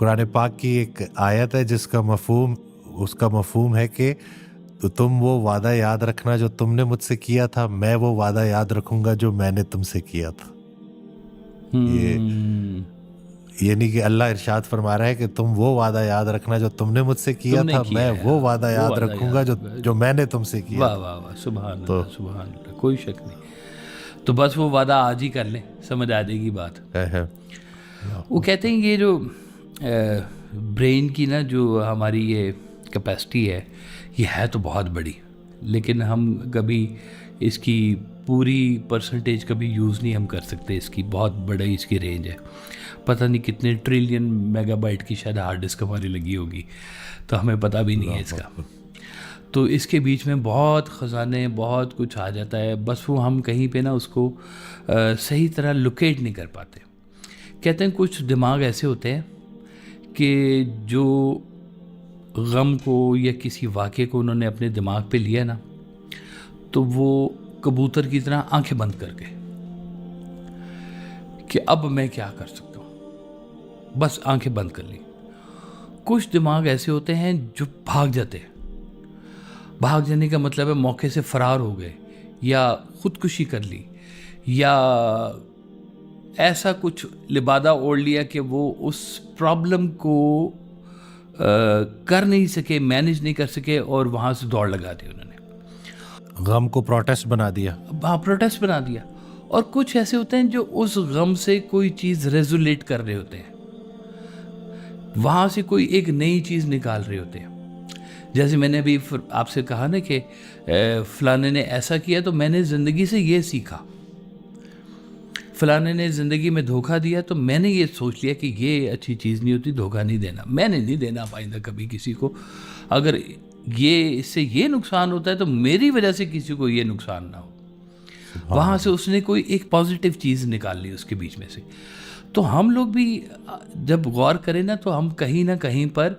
قرآن پاک کی ایک آیت ہے جس کا مفہوم ہے کہ تو تم وہ وعدہ یاد رکھنا جو تم نے مجھ سے کیا تھا، میں وہ وعدہ یاد رکھوں گا جو میں نے تم سے کیا تھا. یعنی کہ اللہ ارشاد فرما رہا ہے کہ تم وہ وعدہ یاد رکھنا جو تم نے مجھ سے کیا تھا، میں وہ وعدہ یاد رکھوں گا جو میں نے تم سے کیا. واہ واہ واہ، سبحان اللہ سبحان اللہ، کوئی شک نہیں. تو بس وہ وعدہ آج ہی کر لیں، سمجھ آ جائے گی بات. وہ کہتے ہیں یہ جو برین کی نا جو ہماری یہ کیپیسٹی ہے، یہ ہے تو بہت بڑی، لیکن ہم کبھی اس کی پوری پرسنٹیج کبھی یوز نہیں ہم کر سکتے. اس کی بہت بڑی اس کی رینج ہے، پتہ نہیں کتنے ٹریلین میگا بائٹ کی شاید ہارڈ ڈسک ہماری لگی ہوگی، تو ہمیں پتہ بھی نہیں ہے اس کا. تو اس کے بیچ میں بہت خزانے، بہت کچھ آ جاتا ہے، بس وہ ہم کہیں پہ نا اس کو صحیح طرح لوکیٹ نہیں کر پاتے. کہتے ہیں کچھ دماغ ایسے ہوتے ہیں کہ جو غم کو یا کسی واقعے کو انہوں نے اپنے دماغ پہ لیا نا، تو وہ کبوتر کی طرح آنکھیں بند کر کے کہ اب میں کیا کر سکتا ہوں، بس آنکھیں بند کر لی. کچھ دماغ ایسے ہوتے ہیں جو بھاگ جاتے ہیں. بھاگ جانے کا مطلب ہے موقع سے فرار ہو گئے، یا خودکشی کر لی، یا ایسا کچھ لبادہ اوڑھ لیا کہ وہ اس پرابلم کو کر نہیں سکے، مینج نہیں کر سکے، اور وہاں سے دوڑ لگا دی انہوں نے، غم کو پروٹیسٹ بنا دیا. ہاں، پروٹیسٹ بنا دیا. اور کچھ ایسے ہوتے ہیں جو اس غم سے کوئی چیز ریزولیٹ کر رہے ہوتے ہیں، وہاں سے کوئی ایک نئی چیز نکال رہے ہوتے ہیں. جیسے میں نے ابھی آپ سے کہا نا کہ فلانے نے ایسا کیا تو میں نے زندگی سے یہ سیکھا، فلانے نے زندگی میں دھوکہ دیا تو میں نے یہ سوچ لیا کہ یہ اچھی چیز نہیں ہوتی، دھوکہ نہیں دینا، میں نے نہیں دینا آئندہ کبھی کسی کو. اگر یہ اس سے یہ نقصان ہوتا ہے تو میری وجہ سے کسی کو یہ نقصان نہ ہو. وہاں سے اس نے کوئی ایک پازیٹیو چیز نکال لی اس کے بیچ میں سے. تو ہم لوگ بھی جب غور کریں نا تو ہم کہیں نہ کہیں پر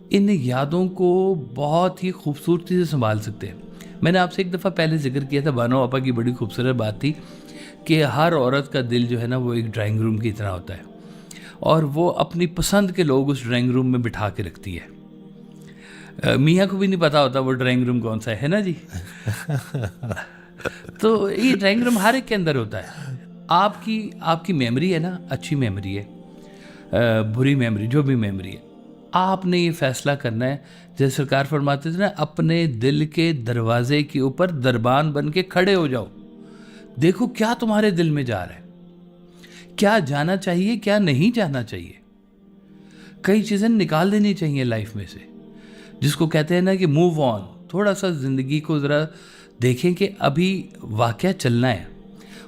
ان یادوں کو بہت ہی خوبصورتی سے سنبھال سکتے ہیں. میں نے آپ سے ایک دفعہ پہلے ذکر کیا تھا، بانو آپا کی بڑی خوبصورت بات تھی کہ ہر عورت کا دل جو ہے نا وہ ایک ڈرائنگ روم کی طرح ہوتا ہے، اور وہ اپنی پسند کے لوگ اس ڈرائنگ روم میں بٹھا کے رکھتی ہے. میاں کو بھی نہیں پتا ہوتا وہ ڈرائنگ روم کون سا ہے نا جی. تو یہ ڈرائنگ روم ہر ایک کے اندر ہوتا ہے. آپ کی میموری ہے نا، اچھی میموری ہے، بری میموری، جو بھی میموری ہے، آپ نے یہ فیصلہ کرنا ہے. جیسے سرکار فرماتے تھے نا، اپنے دل کے دروازے کے اوپر دربان بن کے کھڑے ہو جاؤ، دیکھو کیا تمہارے دل میں جا رہا ہے، کیا جانا چاہیے، کیا نہیں جانا چاہیے. کئی چیزیں نکال دینی چاہیے لائف میں سے، جس کو کہتے ہیں نا کہ موو آن. تھوڑا سا زندگی کو ذرا دیکھیں کہ ابھی واقعہ چلنا ہے.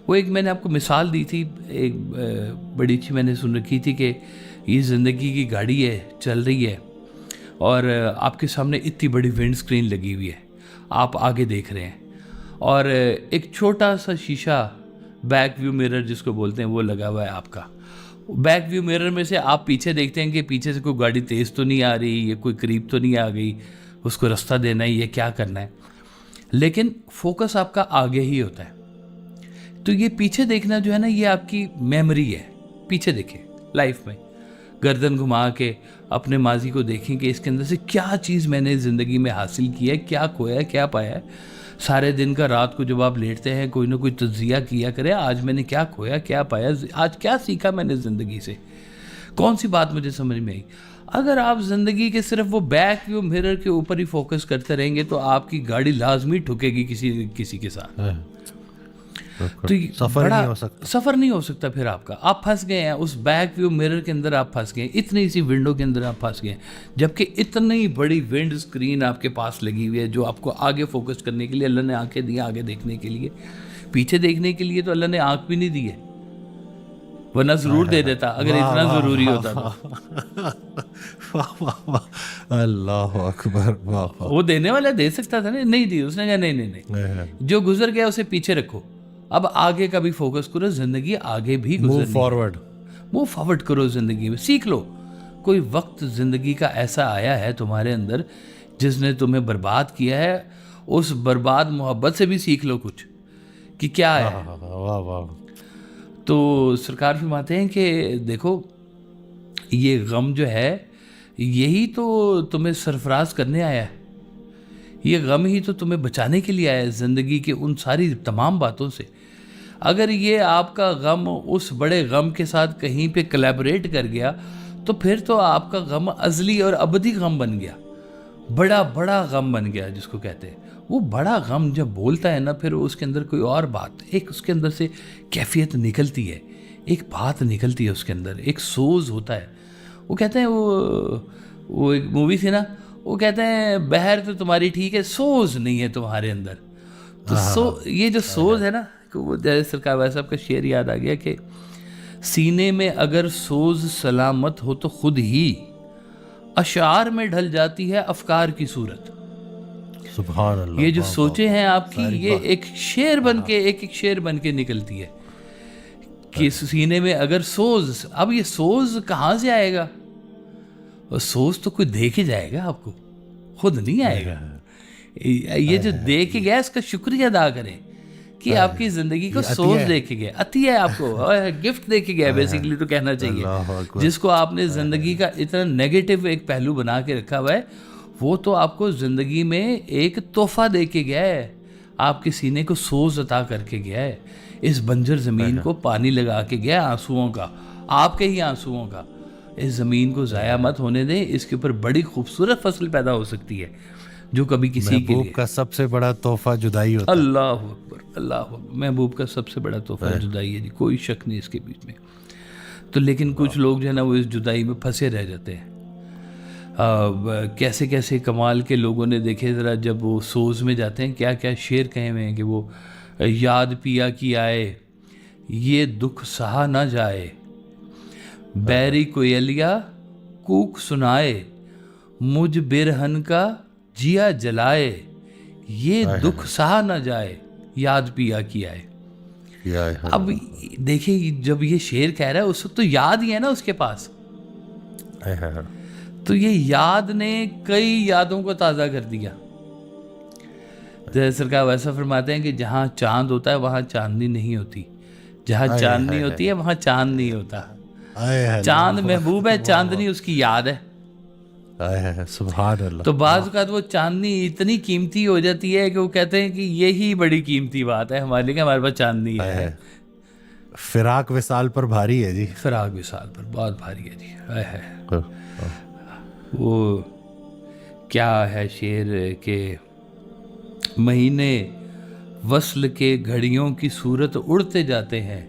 وہ ایک میں نے آپ کو مثال دی تھی، ایک بڑی اچھی میں نے سن رکھی تھی کہ یہ زندگی کی گاڑی ہے، چل رہی ہے، اور آپ کے سامنے اتنی بڑی ونڈ سکرین لگی ہوئی ہے، آپ آگے دیکھ رہے ہیں، اور ایک چھوٹا سا شیشہ بیک ویو مرر جس کو بولتے ہیں وہ لگا ہوا ہے آپ کا. بیک ویو مرر میں سے آپ پیچھے دیکھتے ہیں کہ پیچھے سے کوئی گاڑی تیز تو نہیں آ رہی، یا کوئی قریب تو نہیں آ گئی، اس کو رستہ دینا ہے، یہ کیا کرنا ہے. لیکن فوکس آپ کا آگے ہی ہوتا ہے. تو یہ پیچھے دیکھنا جو ہے نا، یہ آپ کی میموری ہے. پیچھے دیکھیں لائف میں، گردن گھما کے اپنے ماضی کو دیکھیں کہ اس کے اندر سے کیا چیز میں نے زندگی میں حاصل کی ہے، کیا کھویا ہے، کیا پایا ہے. سارے دن کا رات کو جب آپ لیٹتے ہیں کوئی نہ کوئی تجزیہ کیا کرے، آج میں نے کیا کھویا، کیا پایا، آج کیا سیکھا میں نے زندگی سے، کون سی بات مجھے سمجھ میں آئی. اگر آپ زندگی کے صرف وہ بیک ویو مرر کے اوپر ہی فوکس کرتے رہیں گے تو آپ کی گاڑی لازمی ٹھکے گی کسی کے ساتھ. تو سفر نہیں ہو سکتا پھر آپ کا. آپ پھنس گئے ہیں اس بیک ویو مرر کے اندر، آپ پھنس گئے ہیں اتنی سی ونڈو کے اندر، آپ پھنس گئے ہیں، جبکہ اتنی بڑی ونڈ سکرین آپ کے پاس لگی ہوئی ہے جو آپ کو آگے فوکس کرنے کے لیے اللہ نے آنکھیں دی، آگے دیکھنے کے لیے. پیچھے دیکھنے کے لیے تو اللہ نے آنکھ بھی نہیں دی ہے، ورنہ ضرور دے دیتا اگر اتنا ضروری ہوتا تو. اللہ اکبر. وہ دینے والا دے سکتا تھا نا، نہیں دی، اس نے کہا نہیں، جو گزر گیا اسے پیچھے رکھو، اب آگے کا بھی فوکس کرو، زندگی آگے بھی گزرنی، موو فارورڈ کرو زندگی میں. سیکھ لو، کوئی وقت زندگی کا ایسا آیا ہے تمہارے اندر جس نے تمہیں برباد کیا ہے، اس برباد محبت سے بھی سیکھ لو کچھ کہ کیا ہے. تو سرکار فرماتے ہیں کہ دیکھو یہ غم جو ہے یہی تو تمہیں سرفراز کرنے آیا ہے، یہ غم ہی تو تمہیں بچانے کے لیے آیا ہے زندگی کے ان ساری تمام باتوں سے۔ اگر یہ آپ کا غم اس بڑے غم کے ساتھ کہیں پہ کلیبریٹ کر گیا تو پھر تو آپ کا غم ازلی اور ابدی غم بن گیا، بڑا بڑا غم بن گیا جس کو کہتے ہیں۔ وہ بڑا غم جب بولتا ہے نا، پھر اس کے اندر کوئی اور بات، ایک اس کے اندر سے کیفیت نکلتی ہے، ایک بات نکلتی ہے اس کے اندر، ایک سوز ہوتا ہے۔ وہ کہتے ہیں وہ ایک مووی تھی نا، وہ کہتے ہیں بہر تو تمہاری ٹھیک ہے، سوز نہیں ہے تمہارے اندر۔ تو یہ جو سوز ہے نا، وہ جیسے سرکار ویسا صاحب کا شعر یاد آ گیا کہ سینے میں اگر سوز سلامت ہو تو خود ہی اشعار میں ڈھل جاتی ہے افکار کی صورت۔ سبحان اللہ، یہ جو سوچیں ہیں آپ کی، یہ ایک شعر بن کے ایک شعر بن کے نکلتی ہے کہ سینے میں اگر سوز، اب یہ سوز کہاں سے آئے گا؟ اور سوز تو کوئی دے کے جائے گا آپ کو، خود نہیں آئے گا۔ یہ جو دے کے گیا اس کا شکریہ ادا کریں کہ آپ کی زندگی کو سوز دے کے گیا، عطیہ ہے آپ کو، گفٹ دے کے گیا بیسیکلی تو کہنا چاہیے۔ جس کو آپ نے زندگی کا اتنا نیگیٹو ایک پہلو بنا کے رکھا ہوا ہے، وہ تو آپ کو زندگی میں ایک تحفہ دے کے گیا ہے، آپ کے سینے کو سوز عطا کر کے گیا ہے، اس بنجر زمین کو پانی لگا کے گیا آنسوؤں کا، آپ کے ہی آنسوؤں کا۔ اس زمین کو ضائع مت ہونے دیں، اس کے اوپر بڑی خوبصورت فصل پیدا ہو سکتی ہے جو کبھی کسی کے لیے۔ محبوب کا سب سے بڑا تحفہ جدائی ہوتا ہے۔ اللہ اکبر، اللہ اکبر، محبوب کا سب سے بڑا تحفہ جدائی ہے جی، کوئی شک نہیں اس کے بیچ میں۔ تو لیکن کچھ لوگ جو ہے نا وہ اس جدائی میں پھنسے رہ جاتے ہیں۔ کیسے کیسے کمال کے لوگوں نے دیکھے ذرا، جب وہ سوز میں جاتے ہیں کیا کیا شعر کہے ہوئے ہیں کہ وہ یاد پیا کی آئے یہ دکھ سہا نہ جائے، بیری کویلیا کوک سنائے مجھ برہن کا جیا جلائے، یہ دکھ سہا نہ جائے یاد پیا کی آئے۔ اب دیکھیں جب یہ شعر کہہ رہا ہے اس وقت تو یاد ہی ہے نا اس کے پاس، تو یہ یاد نے کئی یادوں کو تازہ کر دیا۔ جیسے سرکار ویسا فرماتے ہیں کہ جہاں چاند ہوتا ہے وہاں چاندنی نہیں ہوتی، جہاں چاندنی ہوتی ہے وہاں چاند نہیں ہوتا۔ چاند محبوب ہے، چاندنی اس کی یاد ہے۔ سبحان اللہ۔ تو بعض اوقات وہ چاندنی اتنی قیمتی ہو جاتی ہے کہ وہ کہتے ہیں کہ یہی بڑی قیمتی بات ہے ہمارے لیے کہ ہمارے پاس چاندنی ہے۔ فراق وصال پر بھاری ہے جی، فراق وصال پر بہت بھاری ہے جی۔ وہ کیا ہے شعر کہ مہینے وصل کے گھڑیوں کی صورت اڑتے جاتے ہیں،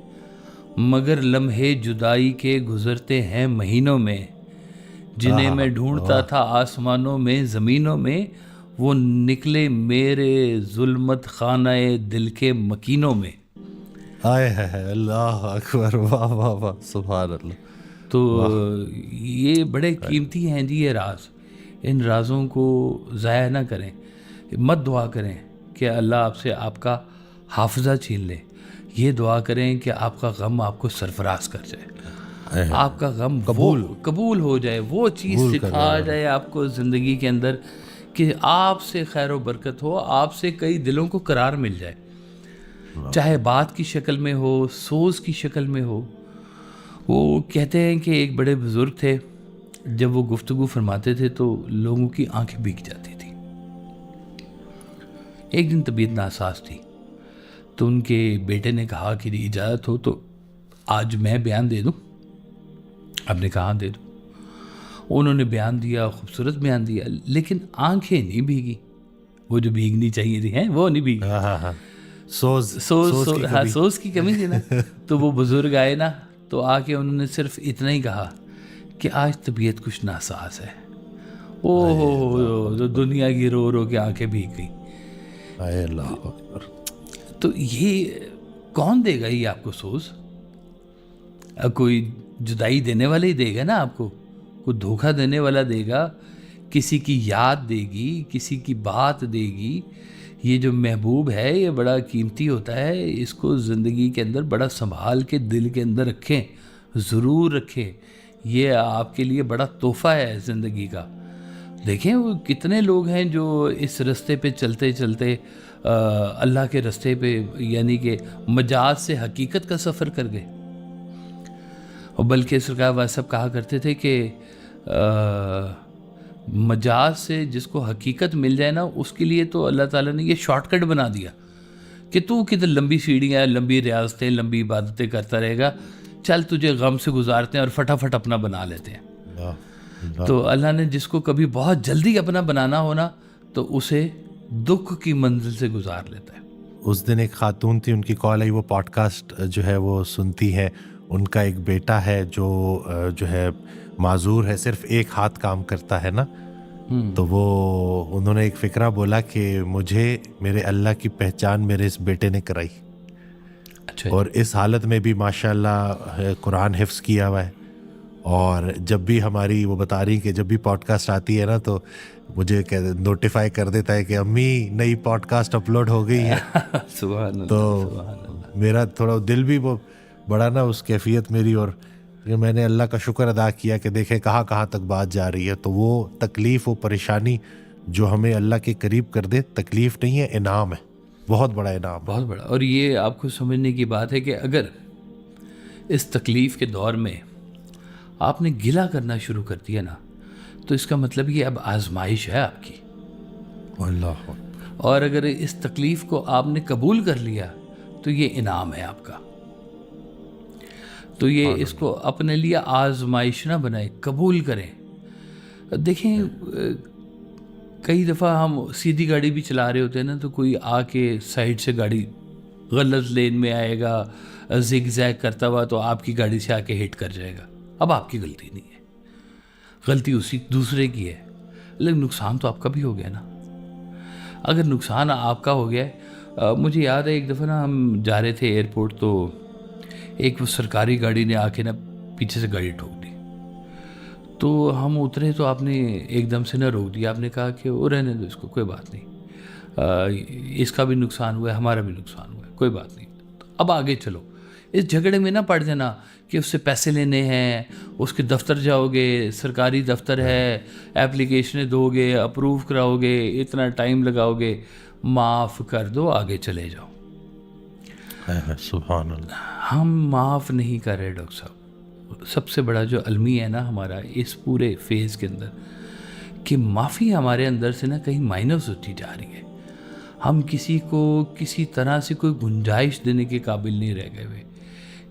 مگر لمحے جدائی کے گزرتے ہیں مہینوں میں، جنہیں میں ڈھونڈتا تھا آسمانوں میں زمینوں میں، وہ نکلے میرے ظلمت خانہ دل کے مکینوں میں۔ اللہ اکبر، واہ واہ واہ، سبحان اللہ۔ تو یہ بڑے قیمتی ہیں جی یہ راز، ان رازوں کو ضائع نہ کریں، مت دعا کریں کہ اللہ آپ سے آپ کا حافظہ چھین لے، یہ دعا کریں کہ آپ کا غم آپ کو سرفراز کر جائے، آپ کا غم قبول ہو جائے، وہ چیز سکھا جائے آپ کو زندگی کے اندر کہ آپ سے خیر و برکت ہو، آپ سے کئی دلوں کو قرار مل جائے، چاہے بات کی شکل میں ہو، سوز کی شکل میں ہو۔ وہ کہتے ہیں کہ ایک بڑے بزرگ تھے، جب وہ گفتگو فرماتے تھے تو لوگوں کی آنکھیں بھیگ جاتی تھی۔ ایک دن طبیعت ناساز تھی تو ان کے بیٹے نے کہا کہ اجازت ہو تو آج میں بیان دے دوں؟ آپ نے کہا دے دو۔ انہوں نے بیان دیا، خوبصورت بیان دیا، لیکن آنکھیں نہیں بھیگی، وہ جو بھیگنی چاہیے تھی ہیں وہ نہیں بھیگی، سوز کی کمی تھی نا۔ تو وہ بزرگ آئے نا تو آ کے انہوں نے صرف اتنا ہی کہا کہ آج طبیعت کچھ ناساز ہے۔ تو دنیا کی رو رو کے آنکھیں بھیگ گئیں۔ تو یہ کون دے گا یہ آپ کو سوز؟ کوئی جدائی دینے والا ہی دے گا نا آپ کو، کوئی دھوکہ دینے والا دے گا، کسی کی یاد دے گی، کسی کی بات دے گی۔ یہ جو محبوب ہے یہ بڑا قیمتی ہوتا ہے، اس کو زندگی کے اندر بڑا سنبھال کے دل کے اندر رکھیں، ضرور رکھیں، یہ آپ کے لیے بڑا تحفہ ہے زندگی کا۔ دیکھیں وہ کتنے لوگ ہیں جو اس رستے پہ چلتے چلتے اللہ کے رستے پہ، یعنی کہ مجاز سے حقیقت کا سفر کر گئے۔ اور بلکہ سرکار والا صاحب کہا کرتے تھے کہ مجاز سے جس کو حقیقت مل جائے نا اس کے لیے تو اللہ تعالیٰ نے یہ شارٹ کٹ بنا دیا کہ تو کدھر لمبی سیڑھیاں، لمبی ریاضتیں، لمبی عبادتیں کرتا رہے گا، چل تجھے غم سے گزارتے ہیں اور فٹافٹ اپنا بنا لیتے ہیں۔ تو اللہ نے جس کو کبھی بہت جلدی اپنا بنانا ہونا تو اسے دکھ کی منزل سے گزار لیتا ہے۔ اس دن ایک خاتون تھی، ان کی کال آئی، وہ پوڈ کاسٹ جو ہے وہ سنتی ہے، ان کا ایک بیٹا ہے جو ہے معذور ہے، صرف ایک ہاتھ کام کرتا ہے نا، تو انہوں نے ایک فکرہ بولا کہ مجھے میرے اللہ کی پہچان میرے اس بیٹے نے کرائی، اچھا، اور اس حالت میں بھی ماشاءاللہ قرآن حفظ کیا ہوا ہے، اور جب بھی ہماری وہ بتا رہی کہ جب بھی پوڈ کاسٹ آتی ہے نا تو مجھے نوٹیفائی کر دیتا ہے کہ امی نئی پوڈ کاسٹ اپلوڈ ہو گئی ہے۔ سبحان اللہ، تو سبحان اللہ۔ میرا تھوڑا دل بھی وہ بڑا نا اس کیفیت میری، اور میں نے اللہ کا شکر ادا کیا کہ دیکھیں کہاں کہاں تک بات جا رہی ہے۔ تو وہ تکلیف، وہ پریشانی جو ہمیں اللہ کے قریب کر دے، تکلیف نہیں ہے، انعام ہے، بہت بڑا انعام، بہت بڑا۔ اور یہ آپ کو سمجھنے کی بات ہے کہ اگر اس تکلیف کے دور میں آپ نے گلہ کرنا شروع کر دیا نا تو اس کا مطلب یہ اب آزمائش ہے آپ کی، اللہ، اور اگر اس تکلیف کو آپ نے قبول کر لیا تو یہ انعام ہے آپ کا۔ تو یہ اس کو اپنے لیے آزمائش نہ بنائیں، قبول کریں۔ دیکھیں کئی دفعہ ہم سیدھی گاڑی بھی چلا رہے ہوتے ہیں نا تو کوئی آ کے سائڈ سے گاڑی غلط لین میں آئے گا، زگ زیگ کرتا ہوا، تو آپ کی گاڑی سے آ کے ہٹ کر جائے گا۔ اب آپ کی غلطی نہیں ہے، غلطی اسی دوسرے کی ہے، لیکن نقصان تو آپ کا بھی ہو گیا نا۔ اگر نقصان آپ کا ہو گیا ہے، مجھے یاد ہے ایک دفعہ نا ہم جا رہے تھے ایئرپورٹ، تو ایک وہ سرکاری گاڑی نے آ کے نا پیچھے سے گاڑی ٹھوک دی، تو ہم اترے تو آپ نے ایک دم سے نہ روک دیا، آپ نے کہا کہ وہ رہنے دو اس کو، کوئی بات نہیں، اس کا بھی نقصان ہوا ہے، ہمارا بھی نقصان ہوا ہے، کوئی بات نہیں، اب آگے چلو۔ اس جھگڑے میں نہ پڑ جانا کہ اس سے پیسے لینے ہیں، اس کے دفتر جاؤ گے، سرکاری دفتر ہے، ایپلیکیشنیں دو گے، اپروو کراؤ گے، اتنا ٹائم لگاؤ گے، معاف کر دو، آگے چلے جاؤ۔ سبحان اللہ، ہم معاف نہیں کر رہے ڈاکٹر صاحب۔ سب سے بڑا جو المیہ ہے نا ہمارا اس پورے فیز کے اندر، کہ معافی ہمارے اندر سے نا کہیں مائنس ہوتی جا رہی ہے۔ ہم کسی کو کسی طرح سے کوئی گنجائش دینے کے قابل نہیں رہ گئے ہوئے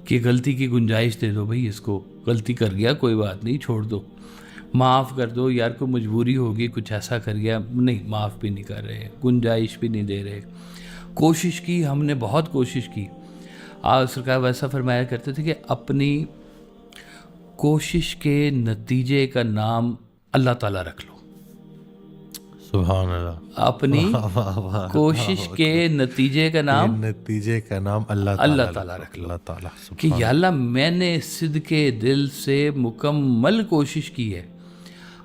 کہ غلطی کی گنجائش دے دو، بھائی اس کو غلطی کر گیا، کوئی بات نہیں، چھوڑ دو، معاف کر دو، یار کوئی مجبوری ہوگی، کچھ ایسا کر گیا، نہیں، معاف بھی نہیں کر رہے، گنجائش بھی نہیں دے رہے۔ کوشش کی، ہم نے بہت کوشش کی۔ سرکار ویسا فرمایا کرتے تھے کہ اپنی کوشش کے نتیجے کا نام اللہ تعالیٰ رکھ لو۔ سبحان اللہ، اپنی کوشش کے نتیجے کا نام اللہ تعالیٰ رکھ لو، کہ یا اللہ میں نے صدقے دل سے مکمل کوشش کی ہے،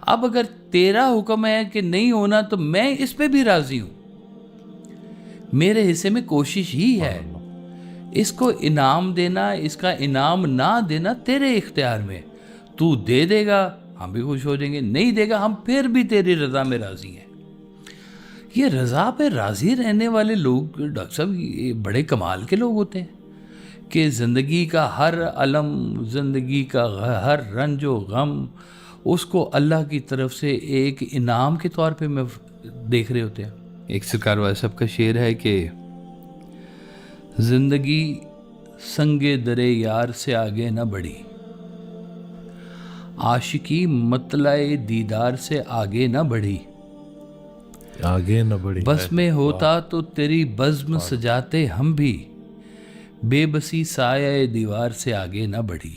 اب اگر تیرا حکم ہے کہ نہیں ہونا تو میں اس پہ بھی راضی ہوں، میرے حصے میں کوشش ہی ہے، اس کو انعام دینا، اس کا انعام نہ دینا تیرے اختیار میں، تو دے دے گا ہم بھی خوش ہو جائیں گے، نہیں دے گا ہم پھر بھی تیری رضا میں راضی ہیں۔ یہ رضا پہ راضی رہنے والے لوگ ڈاکٹر صاحب یہ بڑے کمال کے لوگ ہوتے ہیں، کہ زندگی کا ہر الم، زندگی کا ہر رنج و غم، اس کو اللہ کی طرف سے ایک انعام کے طور پہ میں دیکھ رہے ہوتے ہیں۔ ایک سرکار والے صاحب کا شعر ہے کہ زندگی سنگ درے یار سے آگے نہ بڑھی، عاشقی مطلع دیدار سے آگے نہ بڑھی، بس میں ہوتا تو تیری بزم سجاتے ہم بھی، بے بسی سایہ دیوار سے آگے نہ بڑھی۔